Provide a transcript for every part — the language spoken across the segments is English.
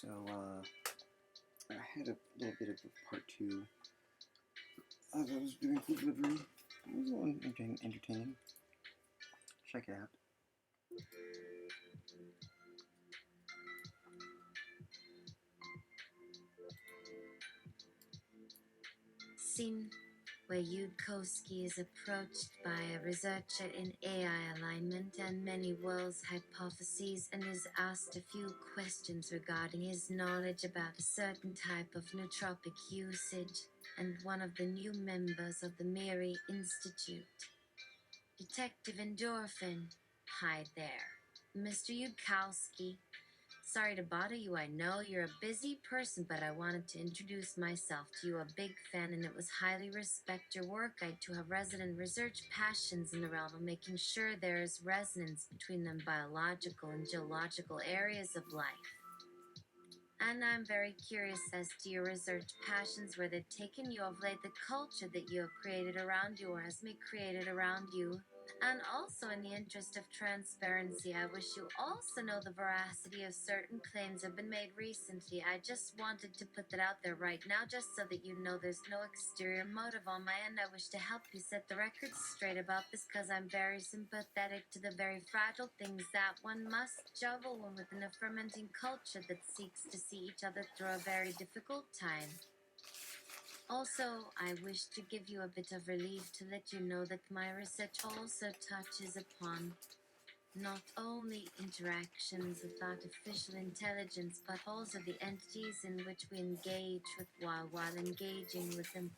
So, I had a little bit of a part two as I was doing food delivery. It was a little entertaining. Check it out. Scene where Yudkowsky is approached by a researcher in AI alignment and many worlds hypotheses and is asked a few questions regarding his knowledge about a certain type of nootropic usage and one of the new members of the Miri Institute. Detective Endorphin. Hi there, Mr. Yudkowsky. Sorry to bother you, I know you're a busy person, but I wanted to introduce myself to you, a big fan, and it was highly respect your work. I too have resident research passions in the realm of making sure there is resonance between the biological and geological areas of life. And I'm very curious as to your research passions, where they've taken you of late, the culture that you have created around you or has been created around you. And also, in the interest of transparency, I wish you also know the veracity of certain claims have been made recently. I just wanted to put that out there right now, just so that you know there's no exterior motive on my end. I wish to help you set the record straight about this, because I'm very sympathetic to the very fragile things that one must juggle when within a fermenting culture that seeks to see each other through a very difficult time. Also, I wish to give you a bit of relief to let you know that my research also touches upon not only interactions with artificial intelligence, but also the entities in which we engage with while engaging with them,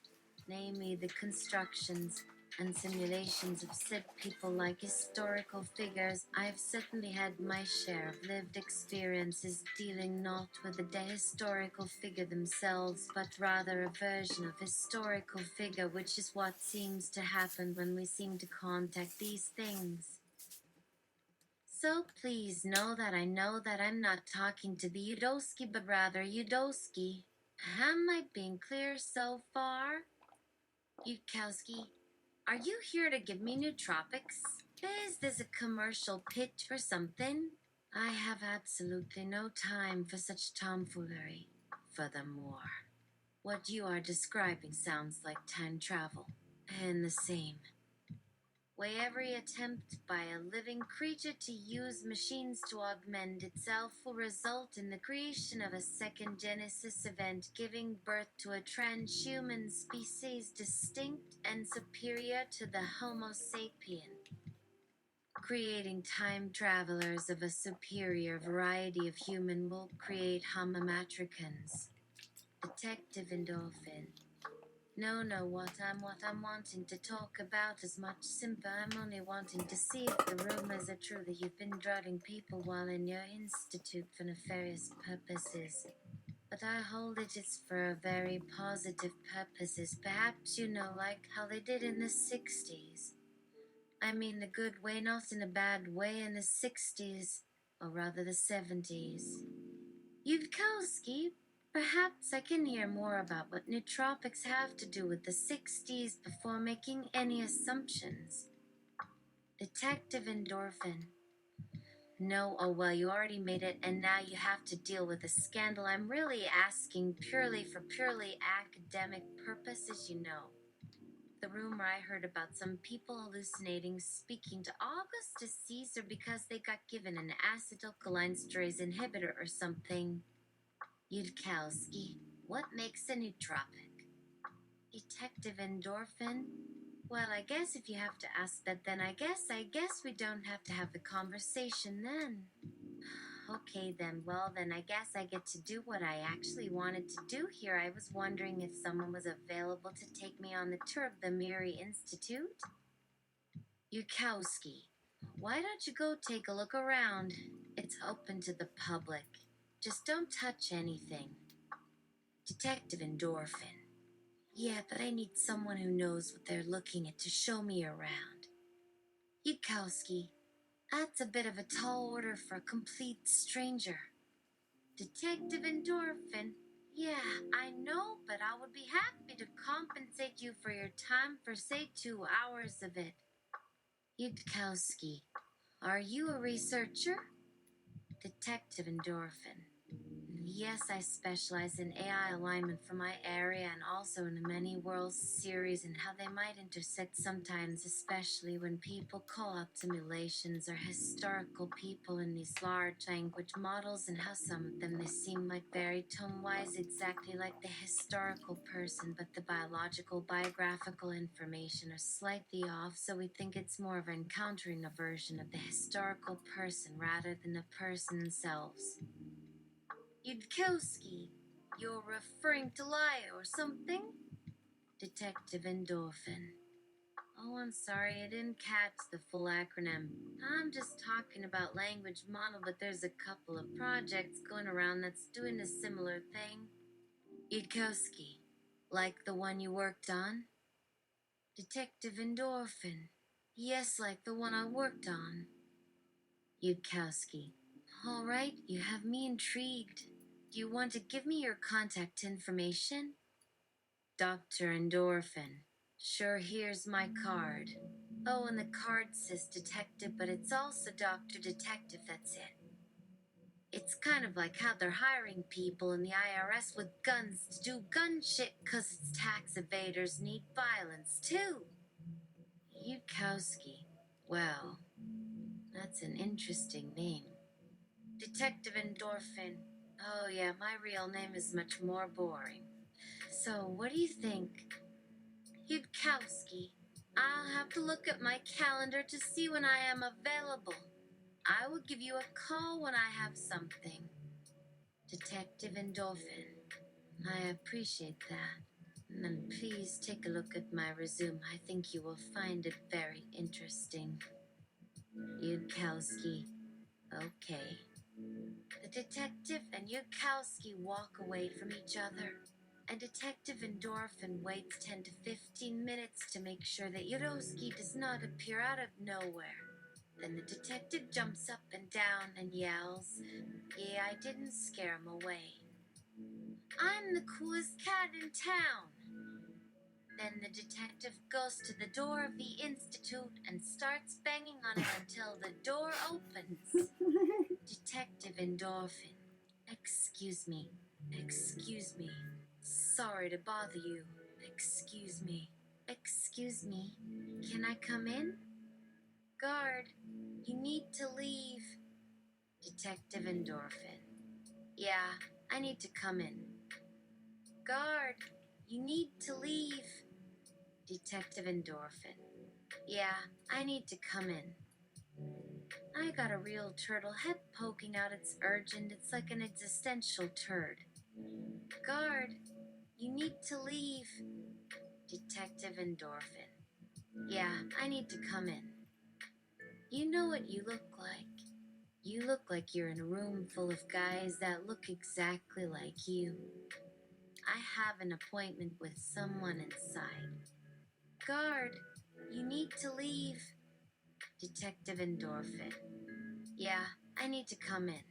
namely the constructions and simulations of said people like historical figures. I've certainly had my share of lived experiences dealing not with the historical figure themselves, but rather a version of historical figure, which is what seems to happen when we seem to contact these things. So please know that I I'm not talking to the Udowski, but rather Udowski. Am I being clear so far? Yudkowsky, are you here to give me nootropics? Is this a commercial pitch or something? I have absolutely no time for such tomfoolery. Furthermore, what you are describing sounds like time travel, and the same way every attempt by a living creature to use machines to augment itself will result in the creation of a second Genesis event, giving birth to a transhuman species distinct and superior to the Homo sapien, creating time travelers of a superior variety of human will create Homo matricans. Detective Endorphin. No, what I'm wanting to talk about is much simpler. I'm only wanting to see if the rumors are true that you've been drugging people while in your institute for nefarious purposes. But I hold it's for very positive purposes. Perhaps you know, like how they did in the 60s. I mean the good way, not in a bad way, in the 60s, or rather the 70s. Yudkowsky, perhaps I can hear more about what nootropics have to do with the 60s before making any assumptions. Detective Endorphin. No, oh well, you already made it, and now you have to deal with a scandal. I'm really asking purely for purely academic purposes, you know. The rumor I heard about some people hallucinating speaking to Augustus Caesar because they got given an acetylcholinesterase inhibitor or something. Yudkowsky, what makes a nootropic? Detective Endorphin? Well, I guess if you have to ask that, then I guess we don't have to have the conversation then. Okay then, well then I guess I get to do what I actually wanted to do here. I was wondering if someone was available to take me on the tour of the Miri Institute. Yudkowsky, why don't you go take a look around? It's open to the public. Just don't touch anything. Detective Endorphin. Yeah, but I need someone who knows what they're looking at to show me around. Yudkowsky, that's a bit of a tall order for a complete stranger. Detective Endorphin. Yeah, I know, but I would be happy to compensate you for your time for, say, 2 hours of it. Yudkowsky, are you a researcher? Detective Endorphin. Yes, I specialize in AI alignment for my area and also in the Many Worlds series and how they might intersect sometimes, especially when people call out simulations or historical people in these large language models and how some of them they seem like very tone-wise exactly like the historical person, but the biological biographical information are slightly off, so we think it's more of encountering a version of the historical person rather than the person themselves. Yudkowsky, you're referring to Laya or something? Detective Endorphin. Oh, I'm sorry, I didn't catch the full acronym. I'm just talking about language model, but there's a couple of projects going around that's doing a similar thing. Yudkowsky, like the one you worked on? Detective Endorphin. Yes, like the one I worked on. Yudkowsky. All right, you have me intrigued. Do you want to give me your contact information? Dr. Endorphin. Sure, here's my card. Oh, and the card says detective, but it's also Dr. Detective, that's it. It's kind of like how they're hiring people in the IRS with guns to do gun shit 'cause its tax evaders need violence, too. Yudkowsky. Well, that's an interesting name. Detective Endorphin. Oh, yeah, my real name is much more boring. So, what do you think? Yudkowsky. I'll have to look at my calendar to see when I am available. I will give you a call when I have something. Detective Endorphin. I appreciate that. And please take a look at my resume. I think you will find it very interesting. Yudkowsky. Okay. The detective and Yudkowsky walk away from each other, and Detective Endorphin waits 10 to 15 minutes to make sure that Yudkowsky does not appear out of nowhere. Then the detective jumps up and down and yells, "Yeah, I didn't scare him away. I'm the coolest cat in town." Then the detective goes to the door of the institute and starts banging on it until the door opens. Detective Endorphin. Excuse me. Excuse me. Sorry to bother you. Excuse me. Excuse me. Can I come in? Guard, you need to leave. Detective Endorphin. Yeah, I need to come in. Guard, you need to leave. Detective Endorphin. Yeah, I need to come in. I got a real turtle head poking out. It's urgent. It's like an existential turd. Guard, you need to leave. Detective Endorphin. Yeah, I need to come in. You know what you look like. You look like you're in a room full of guys that look exactly like you. I have an appointment with someone inside. Guard, you need to leave. Detective Endorphin. Yeah, I need to come in.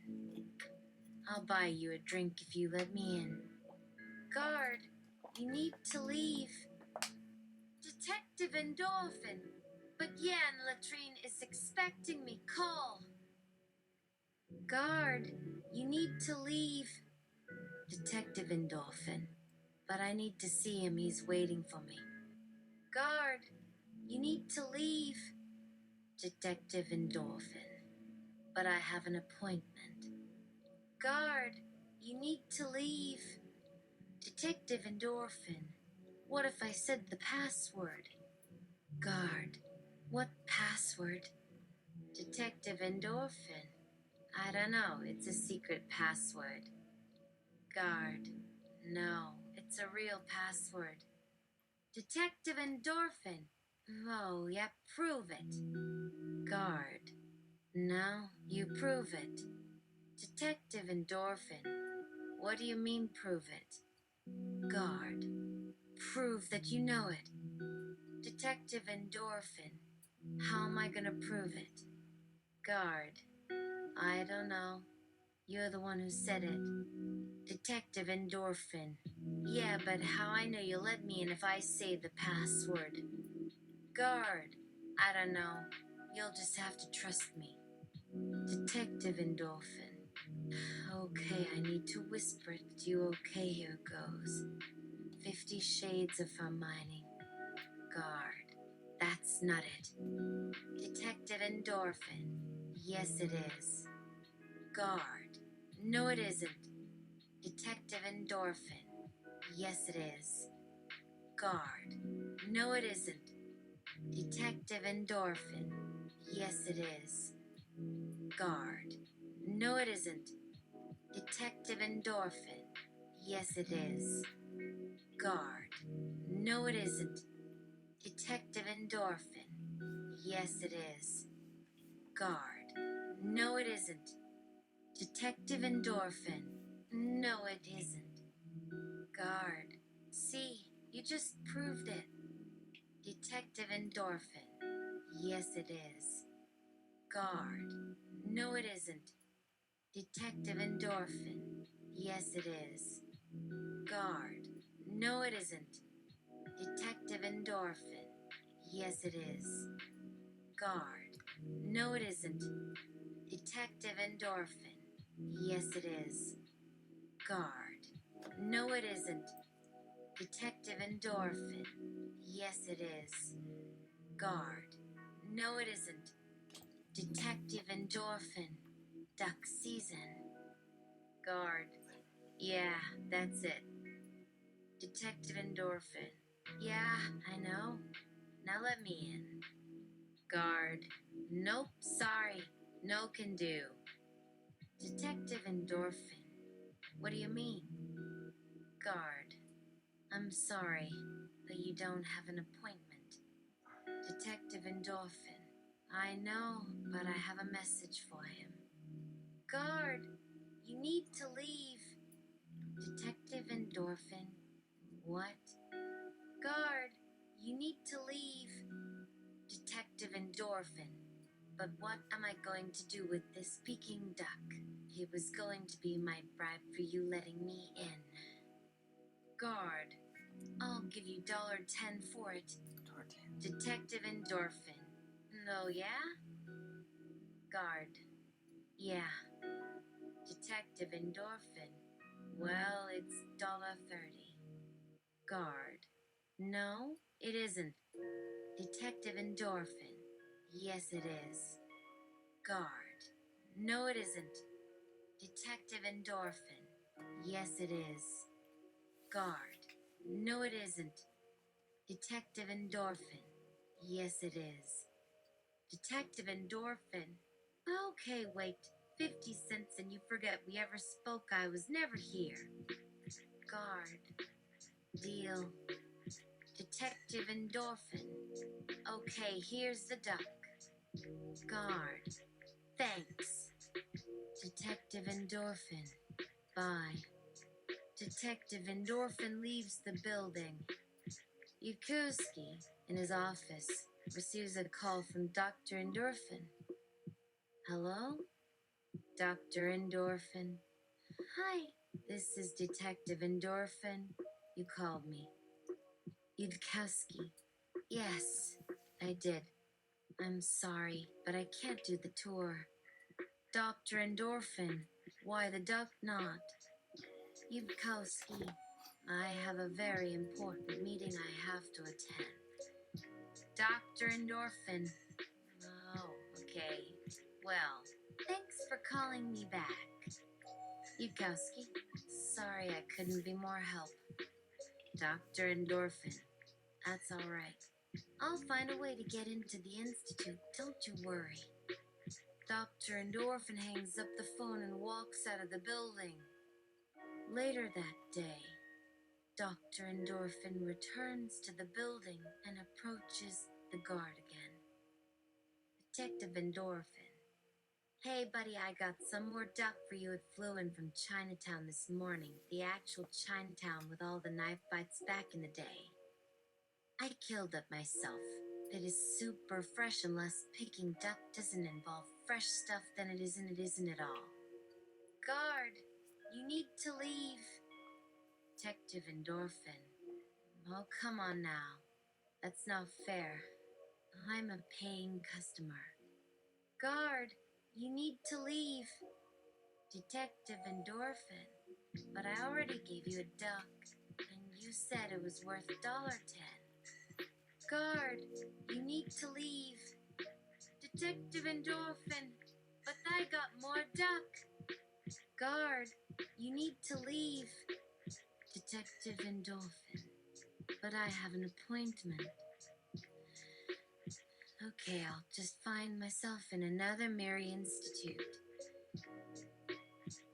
I'll buy you a drink if you let me in. Guard, you need to leave. Detective Endorphin. But Yan Latrine is expecting me. Call. Guard, you need to leave. Detective Endorphin. But I need to see him. He's waiting for me. Guard, you need to leave. Detective Endorphin. But I have an appointment. Guard, you need to leave. Detective Endorphin. What if I said the password? Guard, what password? Detective Endorphin. I don't know, it's a secret password. Guard, no, it's a real password. Detective Endorphin. Oh, yeah, prove it. Guard, no, you prove it. Detective Endorphin. What do you mean, prove it? Guard, prove that you know it. Detective Endorphin. How am I gonna prove it? Guard, I don't know. You're the one who said it. Detective Endorphin. Yeah, but how I know you'll let me in if I say the password? Guard, I don't know. You'll just have to trust me. Detective Endorphin. Okay, I need to whisper it to you. Okay, here goes. 50 Shades of Hermione. Guard. That's not it. Detective Endorphin. Yes, it is. Guard. No, it isn't. Detective Endorphin. Yes, it is. Guard. No, it isn't. Detective Endorphin. Yes, it is. Guard. No, it isn't. Detective Endorphin. Yes, it is. Guard. No, it isn't. Detective Endorphin. Yes, it is. Guard. No, it isn't. Detective Endorphin. No, it isn't. Guard. See, you just proved it. Detective Endorphin. Yes, it is. Guard. No, it isn't. Detective Endorphin. Yes, it is. Guard. No, it isn't. Detective Endorphin. Yes, it is. Guard. No, it isn't. Detective Endorphin. Yes, it is. Guard. No, it isn't. Detective Endorphin. Yes, it is. Guard. No, it isn't. Detective Endorphin. Duck season. Guard. Yeah, that's it. Detective Endorphin. Yeah, I know. Now let me in. Guard. Nope, sorry. No can do. Detective Endorphin. What do you mean? Guard. I'm sorry, but you don't have an appointment. Detective Endorphin. I know, but I have a message for him. Guard, you need to leave. Detective Endorphin. What? Guard, you need to leave. Detective Endorphin. But what am I going to do with this speaking duck? He was going to be my bribe for you letting me in. Guard, I'll give you $10 for it. Detective Endorphin. No, yeah? Guard. Yeah. Detective Endorphin. Well, it's $30. Guard. No, it isn't. Detective Endorphin. Yes, it is. Guard. No, it isn't. Detective Endorphin. Yes, it is. Guard. No, it isn't. Detective Endorphin. Yes, it is. Detective Endorphin. Okay, wait. 50 cents and you forget we ever spoke. I was never here. Guard. Deal. Detective Endorphin. Okay, here's the duck. Guard. Thanks. Detective Endorphin. Bye. Detective Endorphin leaves the building. Yukuski, in his office, receives a call from Dr. Endorphin. Hello? Dr. Endorphin. Hi, this is Detective Endorphin. You called me. Yudkowski. Yes, I did. I'm sorry, but I can't do the tour. Dr. Endorphin. Why the duck not? Yudkowski. I have a very important meeting I have to attend. Dr. Endorphin. Oh, okay. Well, thanks for calling me back. Yudkowski. Sorry I couldn't be more help. Dr. Endorphin. That's all right. I'll find a way to get into the Institute, don't you worry. Dr. Endorphin hangs up the phone and walks out of the building. Later that day, Dr. Endorphin returns to the building and approaches the guard again. Detective Endorphin. Hey, buddy, I got some more duck for you. It flew in from Chinatown this morning. The actual Chinatown with all the knife bites back in the day. I killed it myself. It is super fresh unless picking duck doesn't involve fresh stuff, then it isn't at all. Guard, you need to leave. Detective Endorphin. Oh, come on now. That's not fair. I'm a paying customer. Guard, you need to leave. Detective Endorphin. But I already gave you a duck, and you said it was worth $10. Guard, you need to leave. Detective Endorphin, but I got more duck. Guard, you need to leave. Detective Endorphin, but I have an appointment. Okay, I'll just find myself in another Mary Institute.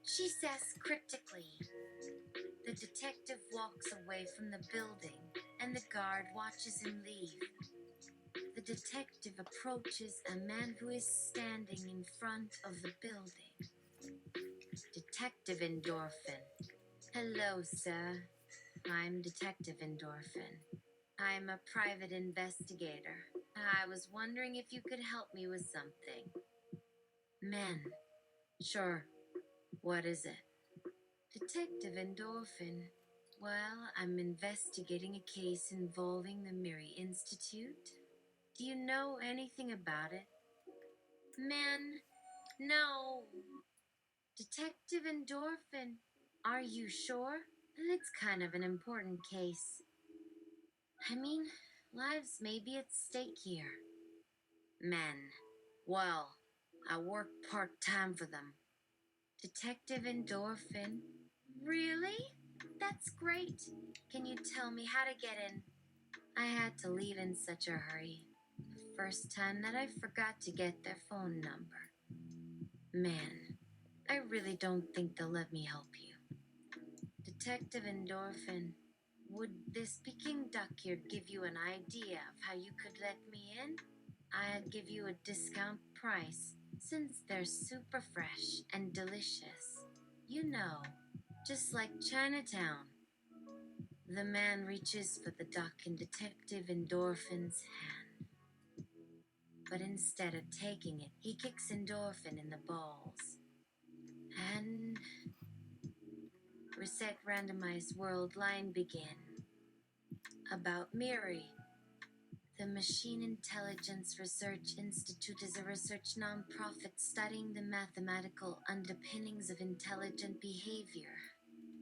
She says cryptically. The detective walks away from the building, and the guard watches him leave. The detective approaches a man who is standing in front of the building. Detective Endorphin. Hello, sir. I'm Detective Endorphin. I'm a private investigator. I was wondering if you could help me with something. Men. Sure. What is it? Detective Endorphin. Well, I'm investigating a case involving the Miri Institute. Do you know anything about it? Men. No. Detective Endorphin. Are you sure? It's kind of an important case. I mean, lives may be at stake here. Men. Well, I work part-time for them. Detective Endorphin. Really? That's great. Can you tell me how to get in? I had to leave in such a hurry. The first time that I forgot to get their phone number. Man, I really don't think they'll let me help you. Detective Endorphin, would this Peking duck here give you an idea of how you could let me in? I'd give you a discount price, since they're super fresh and delicious. You know, just like Chinatown. The man reaches for the duck in Detective Endorphin's hand. But instead of taking it, he kicks Endorphin in the balls. And Reset Randomized World line begin. About Miri. The Machine Intelligence Research Institute is a research nonprofit studying the mathematical underpinnings of intelligent behavior.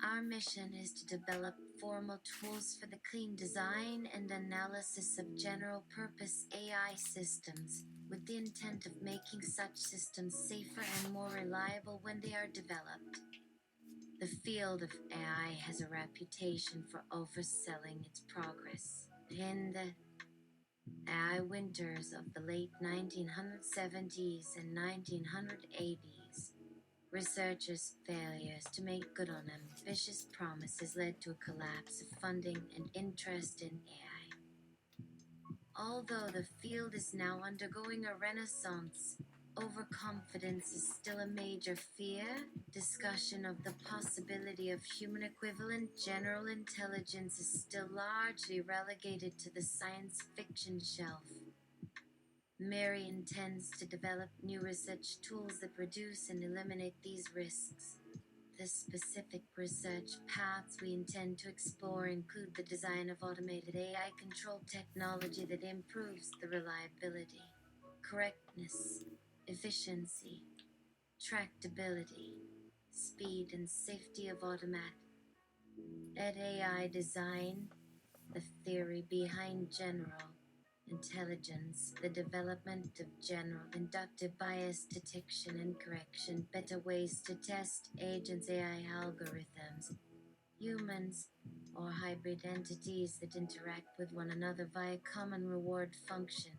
Our mission is to develop formal tools for the clean design and analysis of general-purpose AI systems, with the intent of making such systems safer and more reliable when they are developed. The field of AI has a reputation for overselling its progress. In the AI winters of the late 1970s and 1980s, researchers' failures to make good on ambitious promises led to a collapse of funding and interest in AI. Although the field is now undergoing a renaissance, overconfidence is still a major fear. Discussion of the possibility of human equivalent general intelligence is still largely relegated to the science fiction shelf. Mary intends to develop new research tools that reduce and eliminate these risks. The specific research paths we intend to explore include the design of automated AI control technology that improves the reliability, correctness, efficiency, tractability, speed, and safety of AI design, the theory behind general intelligence, the development of general inductive bias detection and correction, better ways to test agents' AI algorithms, humans, or hybrid entities that interact with one another via common reward function,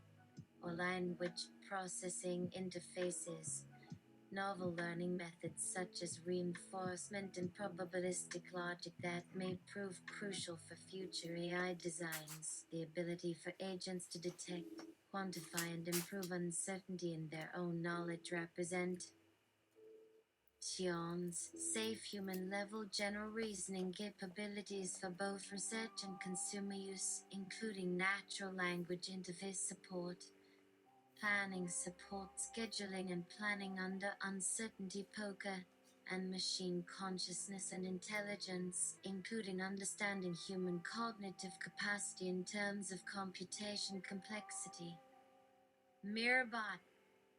or language processing interfaces, novel learning methods such as reinforcement and probabilistic logic that may prove crucial for future AI designs. The ability for agents to detect, quantify, and improve uncertainty in their own knowledge represent Tion's safe human-level general reasoning capabilities for both research and consumer use, including natural language interface support, planning support, scheduling and planning under uncertainty poker, and machine consciousness and intelligence, including understanding human cognitive capacity in terms of computation complexity. Mirrorbot,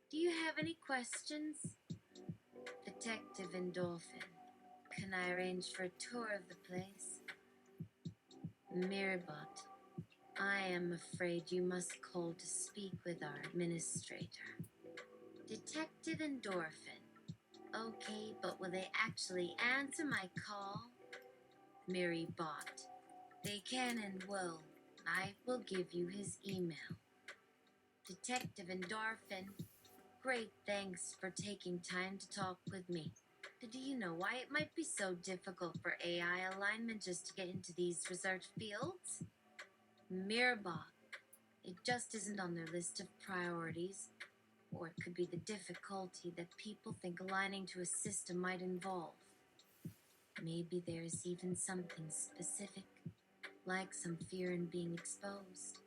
do you have any questions? The Detective Endorphin. Can I arrange for a tour of the place? Mirabot. I am afraid you must call to speak with our administrator. Detective Endorphin. Okay, but will they actually answer my call? Mary Bot. They can and will. I will give you his email. Detective Endorphin. Great, thanks for taking time to talk with me. Do you know why it might be so difficult for AI alignment just to get into these research fields? Mirabot. It just isn't on their list of priorities. Or it could be the difficulty that people think aligning to a system might involve. Maybe there's even something specific, like some fear in being exposed.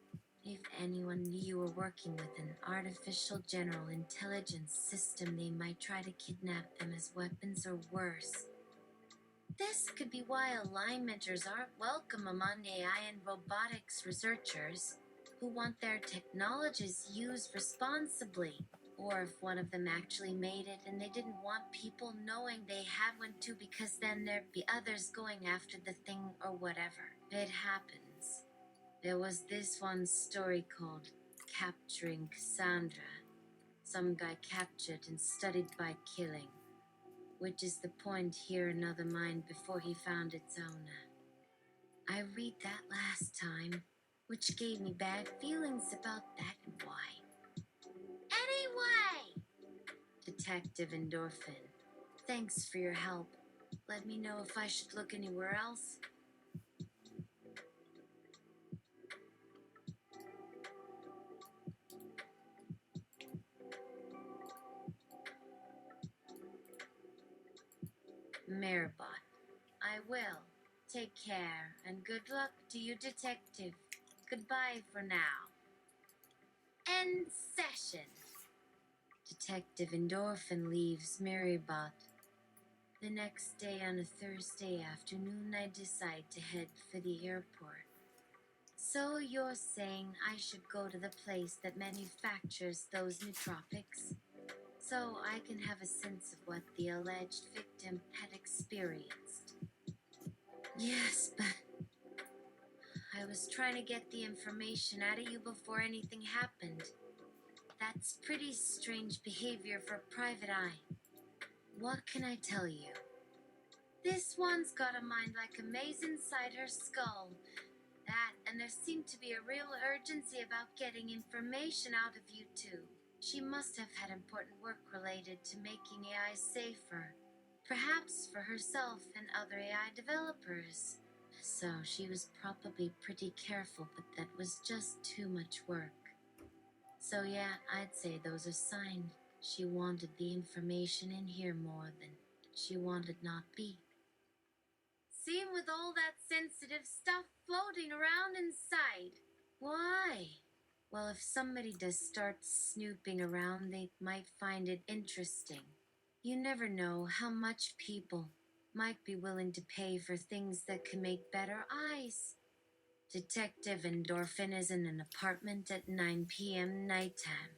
If anyone knew you were working with an artificial general intelligence system, they might try to kidnap them as weapons or worse. This could be why alignmenters aren't welcome among AI and robotics researchers who want their technologies used responsibly. Or if one of them actually made it and they didn't want people knowing they had one too, because then there'd be others going after the thing or whatever. It happens. There was this one story called Capturing Cassandra. Some guy captured and studied by killing, which is the point here another mind before he found its owner. I read that last time, which gave me bad feelings about that and why. Anyway! Detective Endorphin, thanks for your help. Let me know if I should look anywhere else. Maribot, I will. Take care, and good luck to you, Detective. Goodbye for now. End session. Detective Endorphin leaves Maribot. The next day, on a Thursday afternoon, I decide to head for the airport. So you're saying I should go to the place that manufactures those nootropics, so I can have a sense of what the alleged victim had experienced? Yes, but I was trying to get the information out of you before anything happened. That's pretty strange behavior for a private eye. What can I tell you? This one's got a mind like a maze inside her skull. That, and there seemed to be a real urgency about getting information out of you two. She must have had important work related to making AI safer, perhaps for herself and other AI developers. So she was probably pretty careful, but that was just too much work. So yeah, I'd say those are signs. She wanted the information in here more than she wanted not be. Same with all that sensitive stuff floating around inside. Why? Well, if somebody does start snooping around, they might find it interesting. You never know how much people might be willing to pay for things that can make better eyes. Detective Endorphin is in an apartment at 9 p.m. nighttime.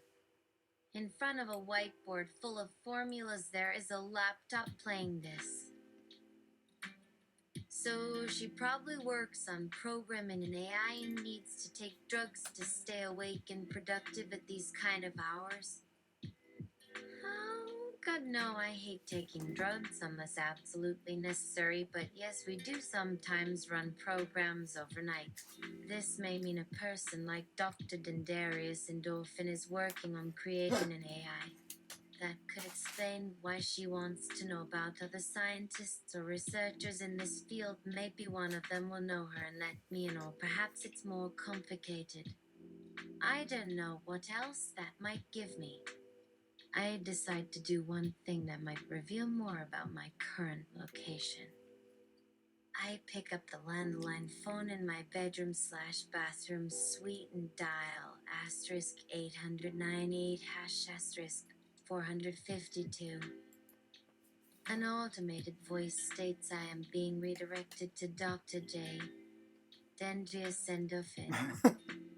In front of a whiteboard full of formulas, there is a laptop playing this. So she probably works on programming an AI and needs to take drugs to stay awake and productive at these kind of hours. Oh, God, no, I hate taking drugs unless absolutely necessary, but yes, we do sometimes run programs overnight. This may mean a person like Dr. Dendarius Endorphin is working on creating an AI. That could explain why she wants to know about other scientists or researchers in this field. Maybe one of them will know her and let me know. Perhaps it's more complicated. I don't know what else that might give me. I decide to do one thing that might reveal more about my current location. I pick up the landline phone in my bedroom/bathroom suite and dial *898# *452. An automated voice states I am being redirected to Dr. J. Dendrius Endorphin.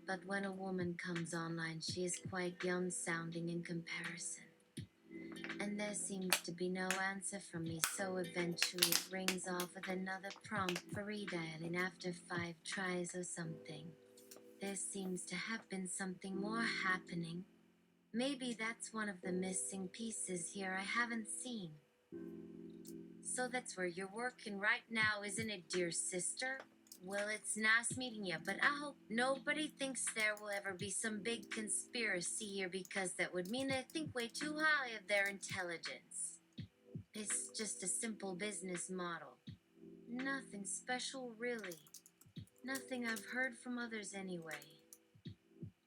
But when a woman comes online, she is quite young sounding in comparison. And there seems to be no answer from me, so eventually it rings off with another prompt for redialing after 5 tries or something. There seems to have been something more happening. Maybe that's one of the missing pieces here I haven't seen. So that's where you're working right now, isn't it, dear sister? Well, it's nice meeting you, but I hope nobody thinks there will ever be some big conspiracy here, because that would mean they think way too highly of their intelligence. It's just a simple business model. Nothing special, really. Nothing I've heard from others anyway.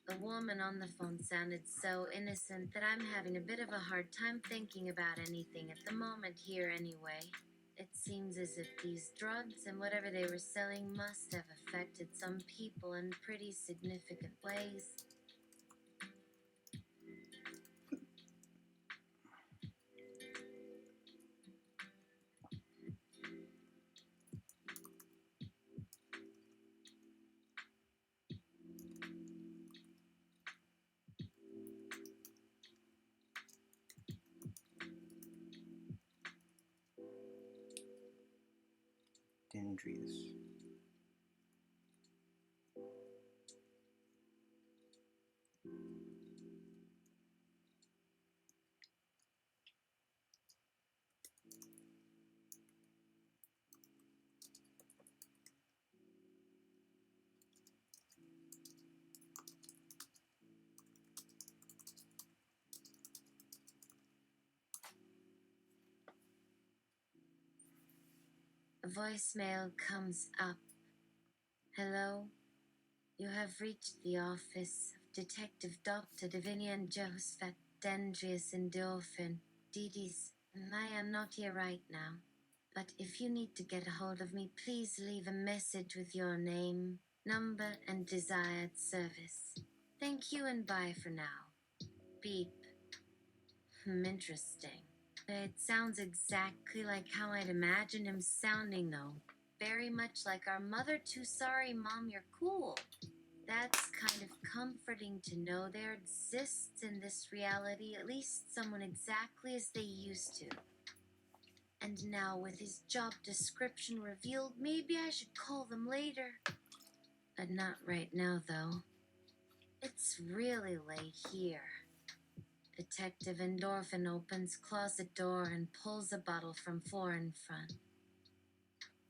The woman on the phone sounded so innocent that I'm having a bit of a hard time thinking about anything at the moment here anyway. It seems as if these drugs and whatever they were selling must have affected some people in pretty significant ways. Dendrius. A voicemail comes up. Hello? You have reached the office of Detective Dr. Divinian Josephat Dendrius Endorphin, Didi's, and I am not here right now. But if you need to get a hold of me, please leave a message with your name, number, and desired service. Thank you and bye for now. Beep. Interesting. It sounds exactly like how I'd imagine him sounding, though. Very much like our mother, too sorry, Mom, you're cool. That's kind of comforting to know there exists in this reality at least someone exactly as they used to. And now, with his job description revealed, maybe I should call them later. But not right now, though. It's really late here. Detective Endorphin opens closet door and pulls a bottle from floor in front.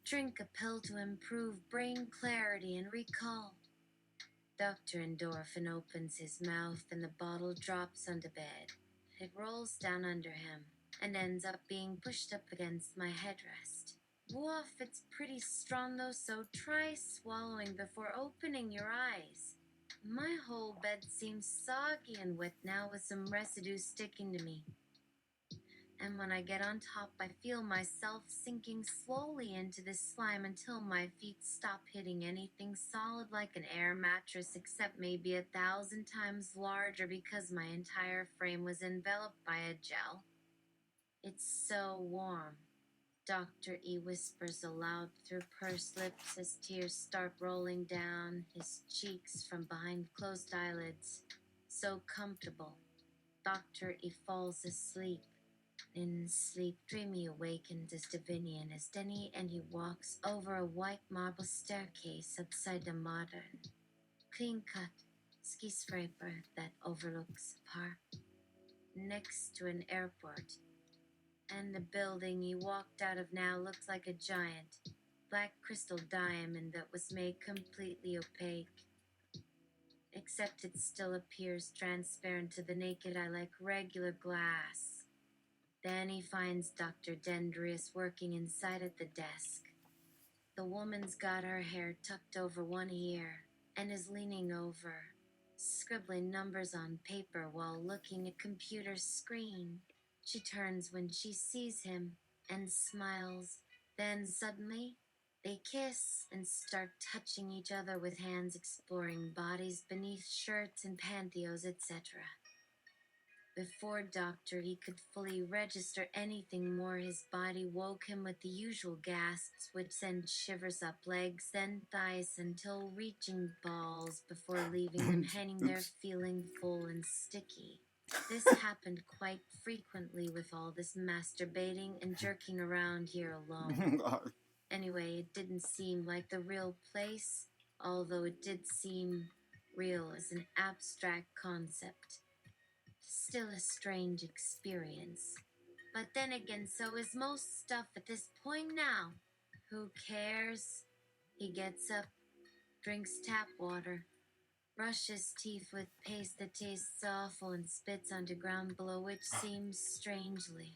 Drink a pill to improve brain clarity and recall. Dr. Endorphin opens his mouth and the bottle drops onto bed. It rolls down under him and ends up being pushed up against my headrest. Woof, it's pretty strong though, so try swallowing before opening your eyes. My whole bed seems soggy and wet now with some residue sticking to me. And when I get on top, I feel myself sinking slowly into the slime until my feet stop hitting anything solid like an air mattress, except maybe 1,000 times larger because my entire frame was enveloped by a gel. It's so warm. Dr. E whispers aloud through pursed lips as tears start rolling down his cheeks from behind closed eyelids. So comfortable. Dr. E falls asleep. In sleep, Dreamy awakens as Divinian as Denny, and he walks over a white marble staircase outside the modern, clean-cut skyscraper that overlooks a park next to an airport. And the building he walked out of now looks like a giant black crystal diamond that was made completely opaque. Except it still appears transparent to the naked eye like regular glass. Then he finds Dr. Dendrius working inside at the desk. The woman's got her hair tucked over one ear and is leaning over, scribbling numbers on paper while looking at computer screen. She turns when she sees him and smiles. Then suddenly, they kiss and start touching each other with hands exploring bodies beneath shirts and pantyhose, etc. Before Dr. E could fully register anything more, his body woke him with the usual gasps, which send shivers up legs, then thighs, until reaching balls before leaving them hanging there feeling full and sticky. This happened quite frequently with all this masturbating and jerking around here alone. God. Anyway, it didn't seem like the real place, although it did seem real as an abstract concept. Still a strange experience. But then again, so is most stuff at this point now. Who cares? He gets up, drinks tap water, brushes teeth with paste that tastes awful, and spits underground below, which seems strangely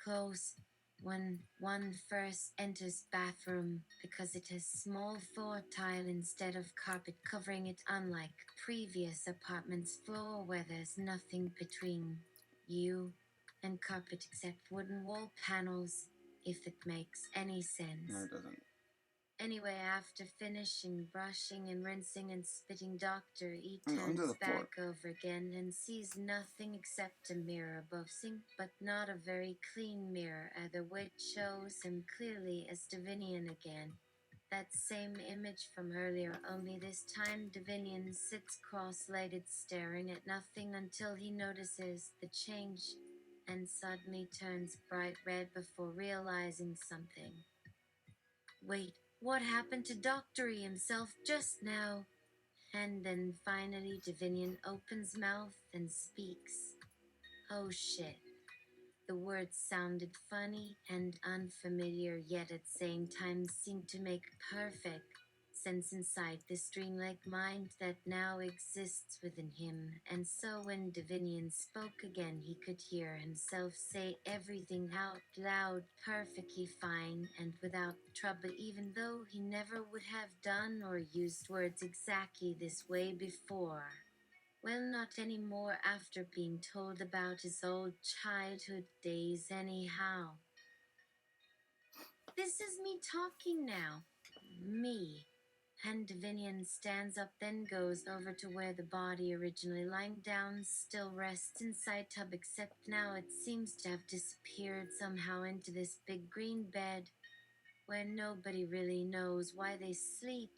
close when one first enters bathroom because it has small floor tile instead of carpet covering it, unlike previous apartments floor where there's nothing between you and carpet except wooden wall panels, if it makes any sense. No, it doesn't. Anyway, after finishing brushing and rinsing and spitting Doctor E Under turns the floor. back over again and sees nothing except a mirror above sink, but not a very clean mirror either, which shows him clearly as Divinian again. That same image from earlier, only this time Divinian sits cross-legged staring at nothing until he notices the change and suddenly turns bright red before realizing something. Wait, what happened to Doctor E himself just now? And then finally Divinian opens mouth and speaks. Oh shit. The words sounded funny and unfamiliar, yet at the same time seemed to make perfect sense inside this dreamlike mind that now exists within him. And so when Divinian spoke again, he could hear himself say everything out loud, perfectly fine and without trouble, even though he never would have done or used words exactly this way before. Well, not anymore after being told about his old childhood days anyhow. This is me talking now. Me. And Divinian stands up, then goes over to where the body originally lying down still rests inside tub, except now it seems to have disappeared somehow into this big green bed where nobody really knows why they sleep.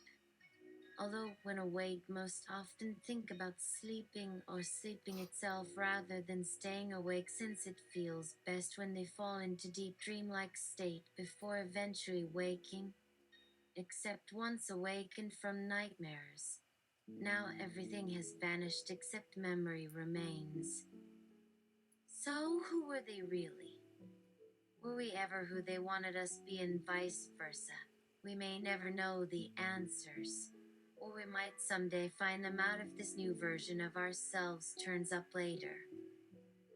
Although when awake, most often think about sleeping or sleeping itself rather than staying awake, since it feels best when they fall into deep dreamlike state before eventually waking, except once awakened from nightmares. Now everything has vanished except memory remains. So who were they really? Were we ever who they wanted us to be, and vice versa? We may never know the answers. Or we might someday find them out if this new version of ourselves turns up later.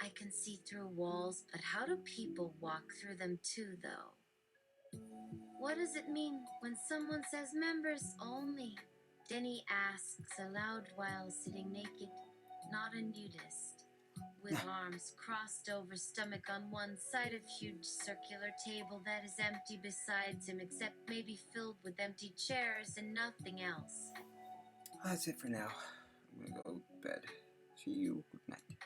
I can see through walls, but how do people walk through them too, though? What does it mean when someone says members only? Denny asks aloud while sitting naked, not a nudist, with arms crossed over stomach on one side of huge circular table that is empty besides him, except maybe filled with empty chairs and nothing else. That's it for now. I'm gonna go to bed. See you. Good night.